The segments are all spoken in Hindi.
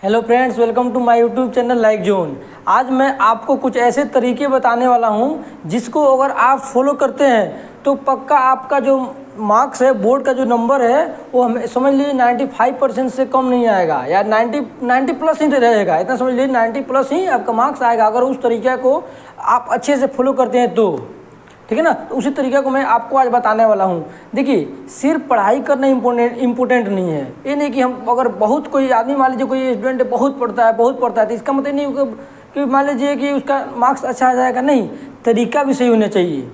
Hello friends, welcome to my YouTube channel like zone. आज मैं आपको कुछ ऐसे तरीके बताने वाला हूं जिसको अगर आप फॉलो करते हैं तो पक्का आपका जो मार्क्स है, बोर्ड का जो नंबर है वो हमें समझ लीजिए 95% से कम नहीं आएगा या 90 प्लस ही रहेगा। इतना समझ लीजिए 90 प्लस ही आपका मार्क्स आएगा अगर उस तरीके को आप अच्छे से फॉलो करते हैं तो। ठीक है ना। तो उसी तरीके को मैं आपको आज बताने वाला हूँ। देखिए, सिर्फ पढ़ाई करना इम्पोर्टेंट नहीं है। ये नहीं कि हम अगर बहुत कोई आदमी मान लीजिए कोई स्टूडेंट बहुत पढ़ता है तो इसका मतलब नहीं कि मान लीजिए कि उसका मार्क्स अच्छा आ जाएगा। नहीं, तरीका भी सही होना चाहिए।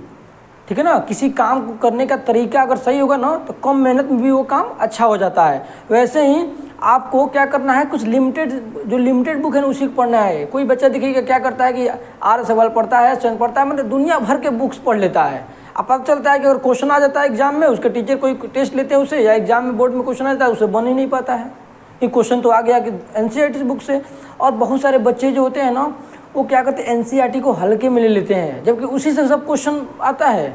ठीक है ना। किसी काम को करने का तरीका अगर सही होगा ना तो कम मेहनत में भी वो काम अच्छा हो जाता है। वैसे ही आपको क्या करना है, कुछ लिमिटेड बुक है ना उसी को पढ़ना है। कोई बच्चा देखिएगा क्या करता है कि आर सवाल पढ़ता है, चंद पढ़ता है, मतलब दुनिया भर के बुक्स पढ़ लेता है। अब पता चलता है कि अगर क्वेश्चन आ जाता है एग्जाम में, उसका टीचर कोई टेस्ट लेते हैं उसे, या एग्जाम में बोर्ड में क्वेश्चन आ जाता है, उसे बन ही नहीं पाता है। ये क्वेश्चन तो आ गया कि NCERT बुक से। और बहुत सारे बच्चे जो होते हैं ना वो क्या करते हैं, NCERT को हल्के में ले लेते हैं, जबकि उसी से सब क्वेश्चन आता है।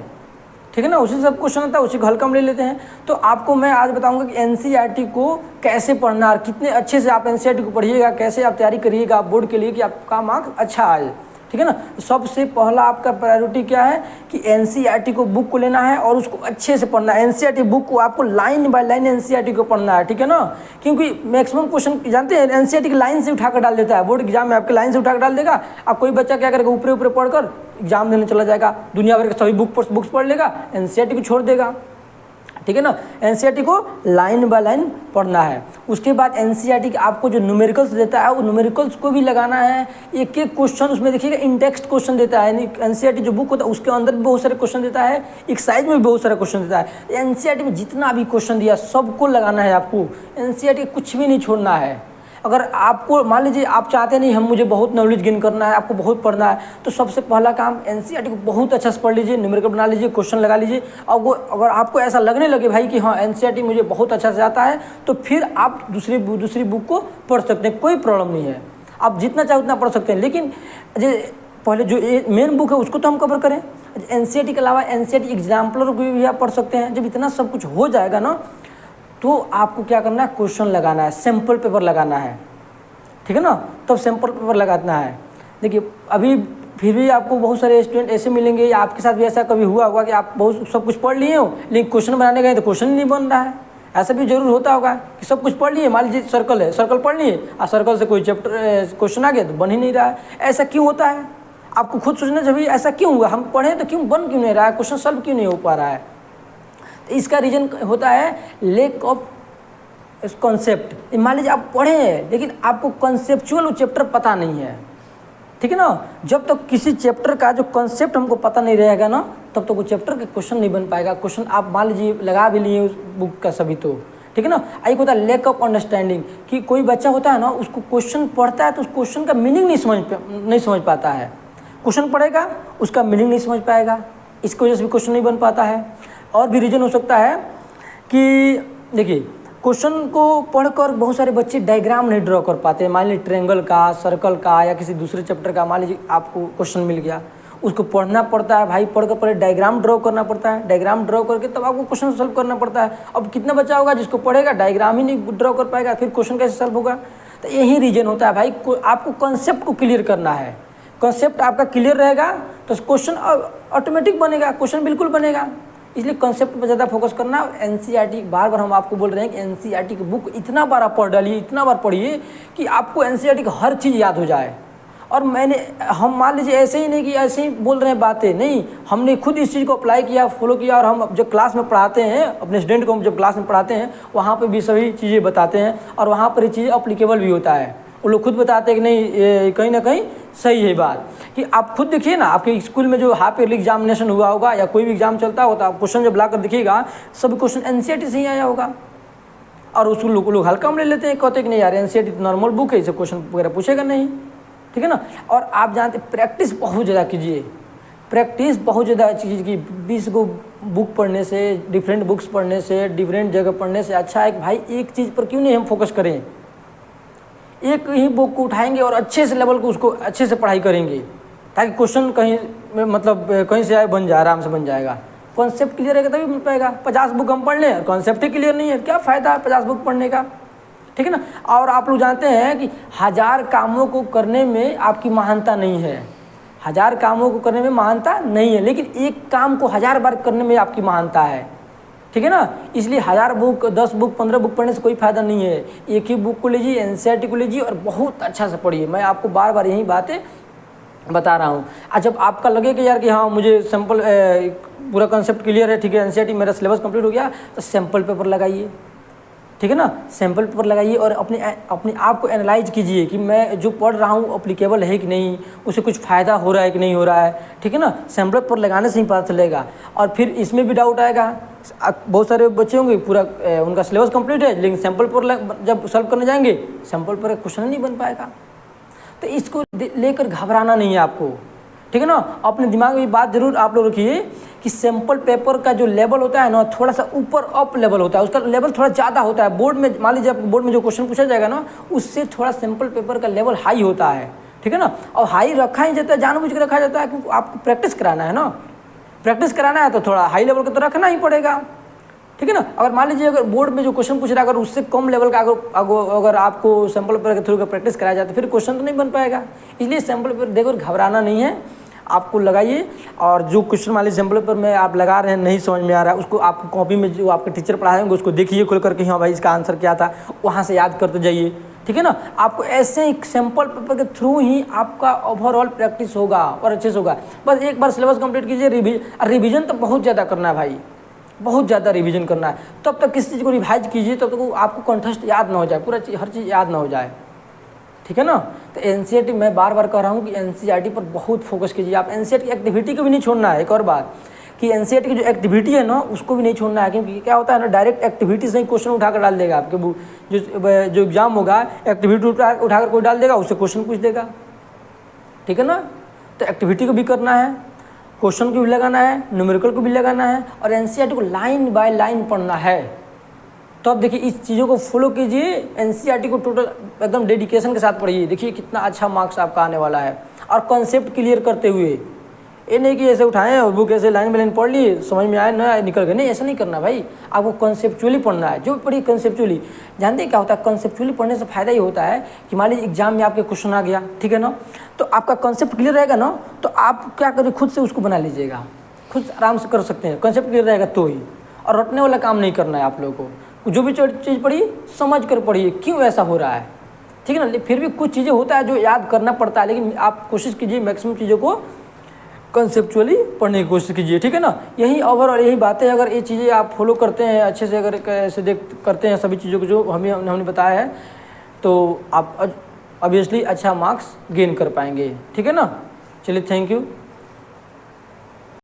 ठीक है ना, उसी से सब क्वेश्चन आता है, उसी को हल्का में ले लेते हैं। तो आपको मैं आज बताऊंगा कि NCERT को कैसे पढ़ना और कितने अच्छे से आप NCERT को पढ़िएगा, कैसे आप तैयारी करिएगा आप बोर्ड के लिए कि आपका मार्क्स अच्छा आए। ठीक है ना। सबसे पहला आपका प्रायोरिटी क्या है कि NCERT को बुक को लेना है और उसको अच्छे से पढ़ना है। NCERT बुक को आपको लाइन बाय लाइन NCERT को पढ़ना है। ठीक है ना। क्योंकि मैक्सिमम क्वेश्चन जानते हैं NCERT की लाइन से उठाकर डाल देता है, बोर्ड एग्जाम में आपके लाइन से उठाकर डाल देगा। अब कोई बच्चा क्या करेगा, ऊपर ऊपर पढ़कर एग्जाम देने चला जाएगा, दुनिया भर के सभी बुक्स पढ़ लेगा, NCERT को छोड़ देगा। ठीक है ना। NCERT को लाइन बाय लाइन पढ़ना है। उसके बाद NCERT आपको जो न्यूमेरिकल्स देता है वो न्यूमेरिकल्स को भी लगाना है। एक एक क्वेश्चन उसमें देखिएगा इंडेक्स क्वेश्चन देता है। NCERT जो बुक होता है उसके अंदर भी बहुत सारे क्वेश्चन देता है, एक साइज में भी बहुत सारे क्वेश्चन देता है। NCERT में जितना भी क्वेश्चन दिया सबको लगाना है आपको। NCERT कुछ भी नहीं छोड़ना है। अगर आपको मान लीजिए आप चाहते नहीं हम मुझे बहुत नॉलेज गेन करना है, आपको बहुत पढ़ना है, तो सबसे पहला काम NCERT को बहुत अच्छा से पढ़ लीजिए, न्यूमेरिकल बना लीजिए, क्वेश्चन लगा लीजिए। और वो अगर आपको ऐसा लगने लगे भाई कि हाँ NCERT मुझे बहुत अच्छा से आता है, तो फिर आप दूसरी बुक को पढ़ सकते हैं, कोई प्रॉब्लम नहीं है। आप जितना चाहे उतना पढ़ सकते हैं। लेकिन पहले जो मेन बुक है उसको तो हम कवर करें। NCERT के अलावा NCERT एग्जाम्पलर को भी आप पढ़ सकते हैं। जब इतना सब कुछ हो जाएगा ना तो आपको क्या करना है, क्वेश्चन लगाना है, सैम्पल पेपर लगाना है। ठीक है ना। तब सैम्पल पेपर लगाना है। देखिए, अभी फिर भी आपको बहुत सारे स्टूडेंट ऐसे मिलेंगे, या आपके साथ भी ऐसा कभी हुआ होगा कि आप बहुत सब कुछ पढ़ लिए हो लेकिन क्वेश्चन बनाने गए तो क्वेश्चन नहीं बन रहा है। ऐसा भी जरूर होता होगा कि सब कुछ पढ़ लिए, मान लीजिए सर्कल है, सर्कल पढ़ लिए और सर्कल से कोई चैप्टर क्वेश्चन आ गया तो बन ही नहीं रहा है। ऐसा क्यों होता है, आपको खुद सोचना चाहिए ऐसा क्यों हुआ, हम पढ़ें तो क्यों बन क्यों नहीं रहा है, क्वेश्चन सॉल्व क्यों नहीं हो पा रहा है। इसका रीज़न होता है लैक ऑफ कॉन्सेप्ट। मान लीजिए आप पढ़े हैं लेकिन आपको कॉन्सेप्चुअल वो चैप्टर पता नहीं है। ठीक है ना। जब तक किसी चैप्टर का जो कॉन्सेप्ट हमको पता नहीं रहेगा ना तब तक वो चैप्टर के क्वेश्चन नहीं बन पाएगा। क्वेश्चन आप मान लीजिए लगा भी लिए उस बुक का सभी तो। ठीक है ना। एक होता है लैक ऑफ अंडरस्टैंडिंग, कि कोई बच्चा होता है ना उसको क्वेश्चन पढ़ता है तो उस क्वेश्चन का मीनिंग नहीं समझ पाता है। क्वेश्चन पढ़ेगा उसका मीनिंग नहीं समझ पाएगा, इसकी वजह से भी क्वेश्चन नहीं बन पाता है। और भी रीज़न हो सकता है कि देखिए, क्वेश्चन को पढ़कर बहुत सारे बच्चे डायग्राम नहीं ड्रॉ कर पाते। मान लीजिए ट्रायंगल का, सर्कल का या किसी दूसरे चैप्टर का मान लीजिए आपको क्वेश्चन मिल गया, उसको पढ़ना पड़ता है भाई, पढ़कर पहले डायग्राम ड्रॉ करना पड़ता है, डायग्राम ड्रॉ करके तब आपको क्वेश्चन सॉल्व करना पड़ता है। अब कितना बच्चा होगा जिसको पढ़ेगा डायग्राम ही नहीं ड्रॉ कर पाएगा, फिर क्वेश्चन कैसे सॉल्व होगा। तो यही रीज़न होता है भाई, आपको कॉन्सेप्ट को क्लियर करना है। कॉन्सेप्ट आपका क्लियर रहेगा तो क्वेश्चन ऑटोमेटिक बनेगा, क्वेश्चन बिल्कुल बनेगा। इसलिए कॉन्सेप्ट पर ज़्यादा फोकस करना। NCERT बार बार हम आपको बोल रहे हैं कि NCERT की बुक इतना बार आप पढ़ डालिए, इतना बार पढ़िए कि आपको NCERT की हर चीज़ याद हो जाए। और हम मान लीजिए ऐसे ही नहीं कि ऐसे ही बोल रहे हैं बातें, नहीं, हमने खुद इस चीज़ को अप्लाई किया, फॉलो किया। और हम जब क्लास में पढ़ाते हैं अपने स्टूडेंट को, हम जब क्लास में पढ़ाते हैं वहाँ पर भी सभी चीज़ें बताते हैं और वहाँ पर ये चीज़ अप्लीकेबल भी होता है। वो लोग खुद बताते हैं कि नहीं ये कहीं ना कहीं सही है बात। कि आप खुद देखिए ना, आपके स्कूल में जो हाफ ईयरली एग्जामिनेशन हुआ होगा या कोई भी एग्जाम चलता होता है, क्वेश्चन जब लाकर देखिएगा सब क्वेश्चन NCERT से ही आया होगा। और उसको लोग हल्का में ले लेते हैं, कहते हैं कि नहीं यार NCERT नॉर्मल बुक है, इसे क्वेश्चन वगैरह पूछेगा नहीं। ठीक है ना। और आप जानते प्रैक्टिस बहुत ज़्यादा कीजिए, प्रैक्टिस बहुत ज़्यादा चीज़ की। 20 को बुक पढ़ने से, डिफरेंट बुक्स पढ़ने से, डिफरेंट जगह पढ़ने से अच्छा है कि भाई एक चीज़ पर क्यों नहीं हम फोकस करें, एक ही बुक को उठाएंगे और अच्छे से लेवल को उसको अच्छे से पढ़ाई करेंगे, ताकि क्वेश्चन कहीं मतलब कहीं से आए बन जाए, आराम से बन जाएगा। कॉन्सेप्ट क्लियर रहेगा तभी बन पाएगा। 50 बुक हम पढ़ लें और कॉन्सेप्ट ही क्लियर नहीं है, क्या फ़ायदा है 50 बुक पढ़ने का। ठीक है ना। और आप लोग जानते हैं कि 1000 कामों को करने में आपकी महानता नहीं है, 1000 कामों को करने में महानता नहीं है, लेकिन एक काम को 1000 बार करने में आपकी महानता है, ठीक है ना। इसलिए 1000 बुक, 10 बुक, 15 बुक पढ़ने से कोई फ़ायदा नहीं है। एक ही बुक को लीजिए, एनसीईआरटी को लीजिए और बहुत अच्छा से पढ़िए। मैं आपको बार बार यही बातें बता रहा हूँ। जब आपका लगे कि यार कि हाँ मुझे सिंपल पूरा कॉन्सेप्ट क्लियर है, ठीक है, एनसीईआरटी मेरा सिलेबस कंप्लीट हो गया, तो सैम्पल पेपर लगाइए, ठीक है ना। सैम्पल पेपर लगाइए और अपने आप को एनालाइज कीजिए कि मैं जो पढ़ रहा हूँ अप्लीकेबल है कि नहीं, उसे कुछ फ़ायदा हो रहा है कि नहीं हो रहा है, ठीक है ना। सैम्पल पेपर लगाने से ही पता चलेगा। और फिर इसमें भी डाउट आएगा, बहुत सारे बच्चे होंगे पूरा उनका सिलेबस कंप्लीट है, लेकिन सैम्पल पेपर जब सॉल्व करने जाएंगे सैम्पल पेपर क्वेश्चन नहीं बन पाएगा। तो इसको लेकर घबराना नहीं है आपको, ठीक है ना। अपने दिमाग में बात जरूर आप लोग रखिए कि सैम्पल पेपर का जो लेवल होता है ना, थोड़ा सा ऊपर अप लेवल होता है, उसका लेवल थोड़ा ज़्यादा होता है। बोर्ड में मान लीजिए बोर्ड में जो क्वेश्चन पूछा जाएगा ना, उससे थोड़ा सैम्पल पेपर का लेवल हाई होता है, ठीक है ना। और हाई रखा ही जाता है, जानबूझ के रखा जाता है क्योंकि आपको प्रैक्टिस कराना है ना, प्रैक्टिस कराना है तो थोड़ा हाई लेवल का तो रखना ही पड़ेगा, ठीक है ना। अगर मान लीजिए अगर बोर्ड में जो क्वेश्चन पूछ रहा है अगर उससे कम लेवल का अगर आपको सैम्पल पेपर के थ्रू प्रैक्टिस कराया जाए तो फिर क्वेश्चन तो नहीं बन पाएगा। इसलिए सैम्पल पेपर देखो घबराना नहीं है, आपको लगाइए। और जो क्वेश्चन मान लीजिए सैम्पल पेपर में आप लगा रहे हैं नहीं समझ में आ रहा है, उसको आप कॉपी में जो आपके टीचर पढ़ाए होंगे उसको देखिए खोल करके, हाँ भाई इसका आंसर क्या था, वहाँ से याद करते जाइए, ठीक है ना। आपको ऐसे ही सैम्पल पेपर के थ्रू ही आपका ओवरऑल प्रैक्टिस होगा और अच्छे से होगा। बस एक बार सिलेबस कंप्लीट कीजिए, रिविजन तो बहुत ज़्यादा करना है भाई, बहुत ज़्यादा रिवीजन करना है। तब तक किसी चीज़ को रिवाइज कीजिए तब तक आपको कंठस्थ याद ना हो जाए, पूरा हर चीज़ याद ना हो जाए, ठीक है ना। तो एनसीईआरटी मैं बार बार कह रहा हूँ कि एनसीईआरटी पर बहुत फोकस कीजिए आप। एनसीईआरटी की एक्टिविटी को भी नहीं छोड़ना है। एक और बात कि एनसीईआरटी की जो एक्टिविटी है ना उसको भी नहीं छोड़ना है, क्योंकि क्या होता है ना डायरेक्ट एक्टिविटी से ही क्वेश्चन उठाकर डाल देगा आपके जो एग्जाम होगा, एक्टिविटी उठाकर कोई डाल देगा, उससे क्वेश्चन पूछ देगा, ठीक है ना। तो एक्टिविटी को भी करना है, क्वेश्चन को भी लगाना है, न्यूमेरिकल को भी लगाना है और एनसीईआरटी को लाइन बाय लाइन पढ़ना है। तो अब देखिए इस चीज़ों को फॉलो कीजिए, एनसीईआरटी को टोटल एकदम डेडिकेशन के साथ पढ़िए, देखिए कितना अच्छा मार्क्स आपका आने वाला है। और कॉन्सेप्ट क्लियर करते हुए, ये नहीं कि ऐसे उठाएं और बुक ऐसे लाइन बाय लाइन पढ़ लिए, समझ में आए ना निकल गए, नहीं ऐसा नहीं करना भाई। आपको कॉन्सेप्चुअली पढ़ना है, जो पढ़िए कॉन्सेप्चुअली। जानते हैं क्या होता है कॉन्सेप्चुअली पढ़ने से फ़ायदा ये होता है कि मान लीजिए एग्जाम में आपके क्वेश्चन आ गया, ठीक है ना, तो आपका कॉन्सेप्ट क्लियर रहेगा ना, तो आप क्या करें खुद से उसको बना लीजिएगा, खुद आराम से कर सकते हैं। कॉन्सेप्ट क्लियर रहेगा तो ही, और रटने वाला काम नहीं करना है आप लोगों को। जो भी चीज़ पढ़िए समझ कर पढ़िए क्यों ऐसा हो रहा है, ठीक है ना। फिर भी कुछ चीज़ें होता है जो याद करना पड़ता है, लेकिन आप कोशिश कीजिए मैक्सिमम चीज़ों को कंसेप्चुअली पढ़ने की कोशिश कीजिए, ठीक है ना। यही ओवरऑल यही बातें अगर ये चीज़ें आप फॉलो करते हैं अच्छे से, अगर ऐसे करते हैं सभी चीज़ों को जो हमने बताया है, तो आप ऑब्वियसली अच्छा मार्क्स गेन कर पाएंगे, ठीक है ना। चलिए थैंक यू।